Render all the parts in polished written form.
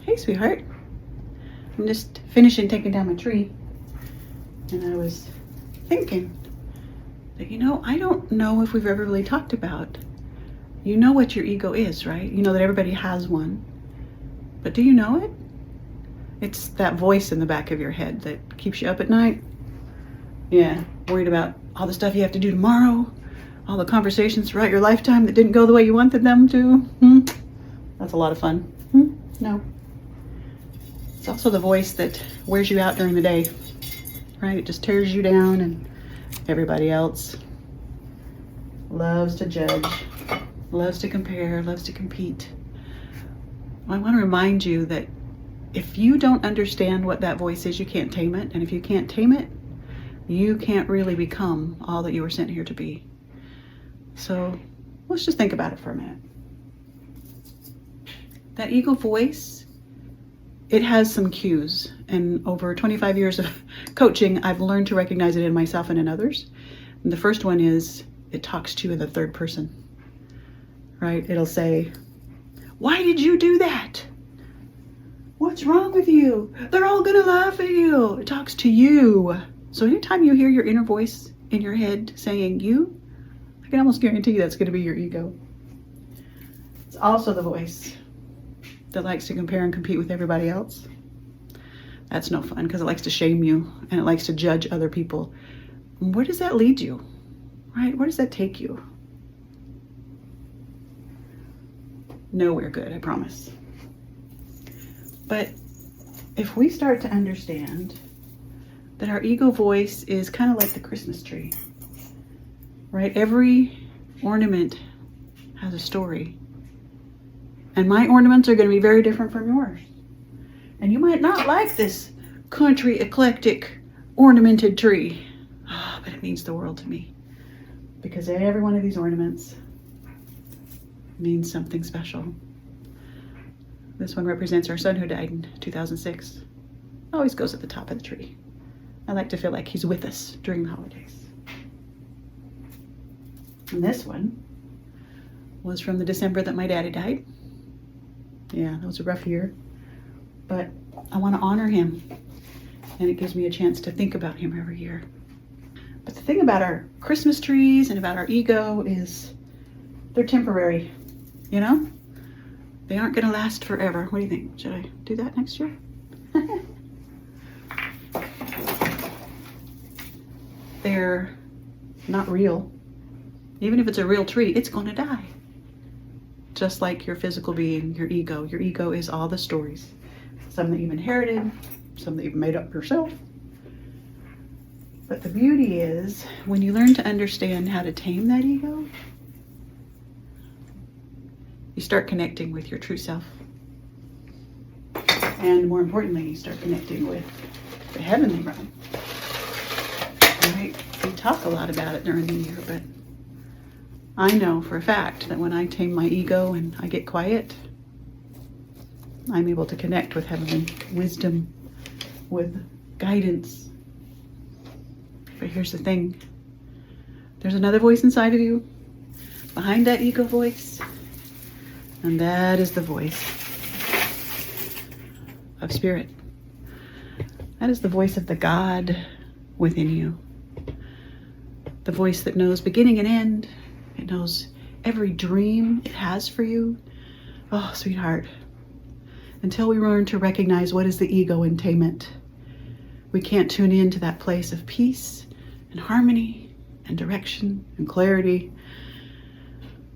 Hey, sweetheart. I'm just finishing taking down my tree. And I was thinking that, I don't know if we've ever really talked about, you know what your ego is, right? You know that everybody has one. But do you know it? It's that voice in the back of your head that keeps you up at night. Yeah, worried about all the stuff you have to do tomorrow, all the conversations throughout your lifetime that didn't go the way you wanted them to. That's a lot of fun. No. It's also the voice that wears you out during the day, right? It just tears you down, and everybody else loves to judge, loves to compare, loves to compete. I want to remind you that if you don't understand what that voice is, you can't tame it. And if you can't tame it, you can't really become all that you were sent here to be. So let's just think about it for a minute. That ego voice, it has some cues. And over 25 years of coaching, I've learned to recognize it in myself and in others. And the first one is it talks to you in the third person, right? It'll say, "Why did you do that? What's wrong with you? They're all gonna laugh at you." It talks to you. So anytime you hear your inner voice in your head saying you, I can almost guarantee that's gonna be your ego. It's also the voice that likes to compare and compete with everybody else. That's no fun because it likes to shame you and it likes to judge other people. Where does that lead you, right? Where does that take you? Nowhere good, I promise. But if we start to understand that our ego voice is kind of like the Christmas tree, right? Every ornament has a story. And my ornaments are going to be very different from yours. And you might not like this country eclectic ornamented tree, but it means the world to me. Because every one of these ornaments means something special. This one represents our son who died in 2006. Always goes at the top of the tree. I like to feel like he's with us during the holidays. And this one was from the December that my daddy died. Yeah, that was a rough year. But I want to honor him. And it gives me a chance to think about him every year. But the thing about our Christmas trees and about our ego is they're temporary, They aren't going to last forever. What do you think? Should I do that next year? They're not real. Even if it's a real tree, it's going to die. Just like your physical being, your ego. Your ego is all the stories. Some that you've inherited, some that you've made up yourself. But the beauty is, when you learn to understand how to tame that ego, you start connecting with your true self. And more importantly, you start connecting with the heavenly realm. Right? We talk a lot about it during the year, but I know for a fact that when I tame my ego and I get quiet, I'm able to connect with heavenly wisdom, with guidance. But here's the thing. There's another voice inside of you, behind that ego voice, and that is the voice of spirit. That is the voice of the God within you. The voice that knows beginning and end. It knows every dream it has for you. Oh, sweetheart. Until we learn to recognize what is the ego and tame it, we can't tune into that place of peace and harmony and direction and clarity.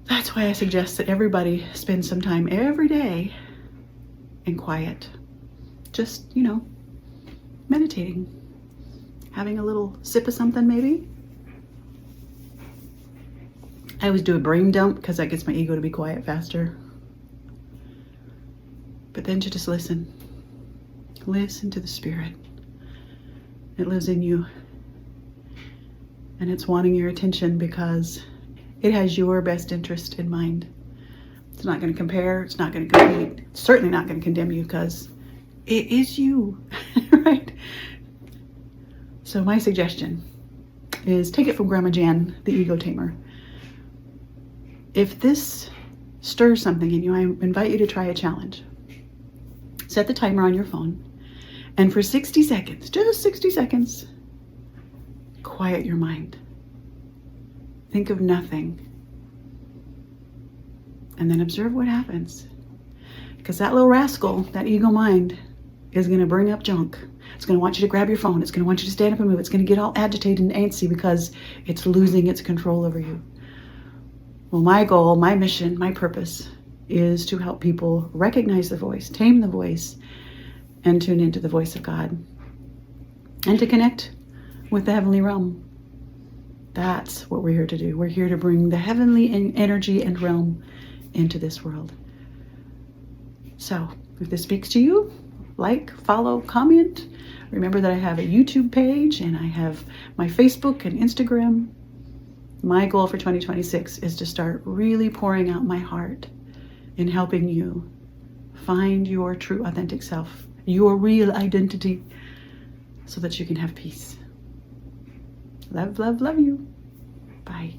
That's why I suggest that everybody spend some time every day in quiet. Just, meditating. Having a little sip of something maybe. I always do a brain dump because that gets my ego to be quiet faster. But then to just listen. Listen to the spirit. It lives in you. And it's wanting your attention because it has your best interest in mind. It's not going to compare. It's not going to compete. It's certainly not going to condemn you because it is you, right? So my suggestion is take it from Grandma Jan, the ego tamer. If this stirs something in you, I invite you to try a challenge. set the timer on your phone, and for 60 seconds, just 60 seconds, quiet your mind. Think of nothing. And then observe what happens. Because that little rascal, that ego mind, is going to bring up junk. It's going to want you to grab your phone. It's going to want you to stand up and move. It's going to get all agitated and antsy because it's losing its control over you. Well, my goal, my mission, my purpose is to help people recognize the voice, tame the voice, and tune into the voice of God. And to connect with the heavenly realm. That's what we're here to do. We're here to bring the heavenly energy and realm into this world. So, if this speaks to you, like, follow, comment. Remember that I have a YouTube page and I have my Facebook and Instagram. My goal for 2026 is to start really pouring out my heart in helping you find your true authentic self, your real identity, so that you can have peace. Love, love, love you. Bye.